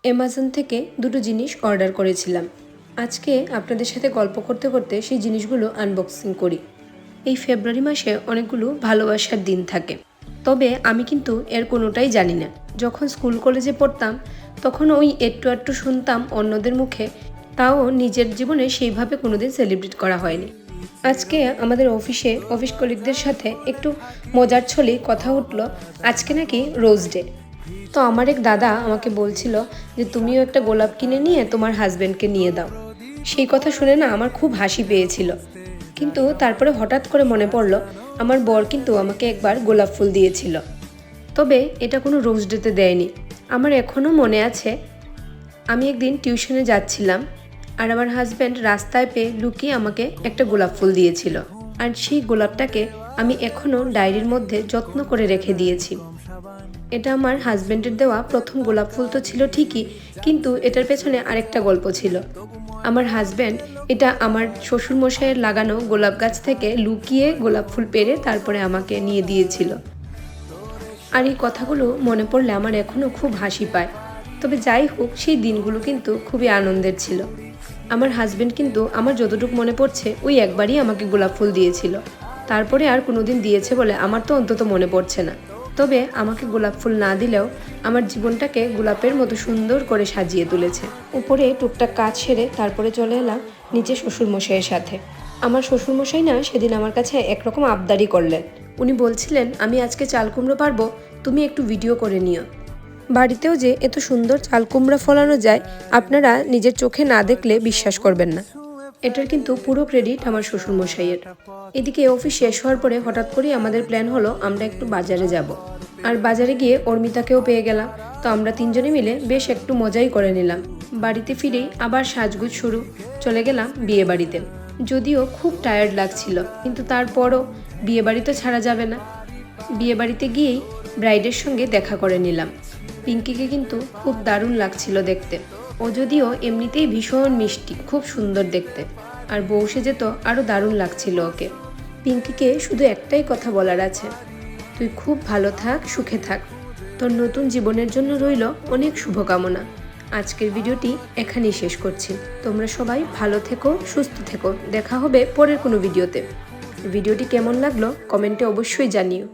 Amazon থেকে দুটো জিনিস অর্ডার করেছিলাম। আজকে আপনাদের সাথে গল্প করতে করতে সেই জিনিসগুলো আনবক্সিং করি। এই ফেব্রুয়ারি মাসে অনেকগুলো ভালোবাসার দিন থাকে, তবে আমি কিন্তু এর কোনোটাই জানি না। যখন স্কুল কলেজে পড়তাম তখন ওই একটু একটু শুনতাম অন্যদের মুখে, তাও নিজের জীবনে সেইভাবে কোনোদিন সেলিব্রেট করা হয়নি। আজকে আমাদের অফিস কলিগদের সাথে একটু মজার ছলে কথা উঠল, আজকে নাকি রোজ ডে। তো আমার এক দাদা আমাকে বলছিল যে তুমিও একটা গোলাপ কিনে নিয়ে তোমার হাজব্যান্ডকে নিয়ে দাও। সেই কথা শুনে না আমার খুব হাসি পেয়েছিল, কিন্তু তারপরে হঠাৎ করে মনে পড়লো আমার বর কিন্তু আমাকে একবার গোলাপ ফুল দিয়েছিল, তবে এটা কোনো রোজ ডেতে দেয়নি। আমার এখনও মনে আছে, আমি একদিন টিউশনে যাচ্ছিলাম আর আমার হাজব্যান্ড রাস্তায় পেয়ে লুকিয়ে আমাকে একটা গোলাপ ফুল দিয়েছিল, আর সেই গোলাপটাকে আমি এখনও ডায়েরির মধ্যে যত্ন করে রেখে দিয়েছি। এটা আমার হাজব্যান্ডের দেওয়া প্রথম গোলাপ ফুল তো ছিল ঠিকই, কিন্তু এটার পেছনে আরেকটা গল্প ছিল। আমার হাজব্যান্ড এটা আমার শ্বশুরমশাইয়ের লাগানো গোলাপ গাছ থেকে লুকিয়ে গোলাপ ফুল পেড়ে তারপরে আমাকে নিয়ে দিয়েছিল। আর এই কথাগুলো মনে পড়লে আমার এখনও খুব হাসি পায়। তবে যাই হোক, সেই দিনগুলো কিন্তু খুবই আনন্দের ছিল। আমার হাজব্যান্ড কিন্তু আমার যতটুকু মনে পড়ছে ওই একবারই আমাকে গোলাপ ফুল দিয়েছিল, তারপরে আর কোনোদিন দিয়েছে বলে আমার তো অন্তত মনে পড়ছে না। তবে আমাকে গোলাপ ফুল না দিলেও আমার জীবনটাকে গোলাপের মতো সুন্দর করে সাজিয়ে তুলেছে। উপরে টুকটাক কাজ সেরে তারপরে চলে এলাম নিচে শ্বশুরমশাইয়ের সাথে। আমার শ্বশুরমশাই না সেদিন আমার কাছে একরকম আবদারি করলেন। উনি বলছিলেন, আমি আজকে চাল কুমড়ো পারবো, তুমি একটু ভিডিও করে নিও। বাড়িতেও যে এত সুন্দর চাল কুমড়া ফলানো যায় আপনারা নিজের চোখে না দেখলে বিশ্বাস করবেন না। এটার কিন্তু পুরো ক্রেডিট আমার শ্বশুরমশাইয়ের। এদিকে অফিস শেষ হওয়ার পরে হঠাৎ করেই আমাদের প্ল্যান হলো আমরা একটু বাজারে যাব। আর বাজারে গিয়ে অর্মিতাকেও পেয়ে গেলাম, তো আমরা তিনজনে মিলে বেশ একটু মজাই করে নিলাম। বাড়িতে ফিরেই আবার সাজগুজ শুরু, চলে গেলাম বিয়ে বাড়িতে। যদিও খুব টায়ার্ড লাগছিল, কিন্তু তারপরও বিয়ে বাড়ি তো ছাড়া যাবে না। বিয়ে বাড়িতে গিয়েই ব্রাইডের সঙ্গে দেখা করে নিলাম। পিঙ্কিকে কিন্তু খুব দারুণ লাগছিল দেখতে। ও যদিও এমনিতেই ভীষণ মিষ্টি, খুব সুন্দর দেখতে, আর বউ সেজে তো আরও দারুণ লাগছিল ওকে। পিঙ্কিকে শুধু একটাই কথা বলার আছে, তুই খুব ভালো থাক, সুখে থাক, তোর নতুন জীবনের জন্য রইল অনেক শুভকামনা। আজকের ভিডিওটি এখানেই শেষ করছি। তোমরা সবাই ভালো থেকো, সুস্থ থেকো। দেখা হবে পরের কোনো ভিডিওতে। ভিডিওটি কেমন লাগলো কমেন্টে অবশ্যই জানিও।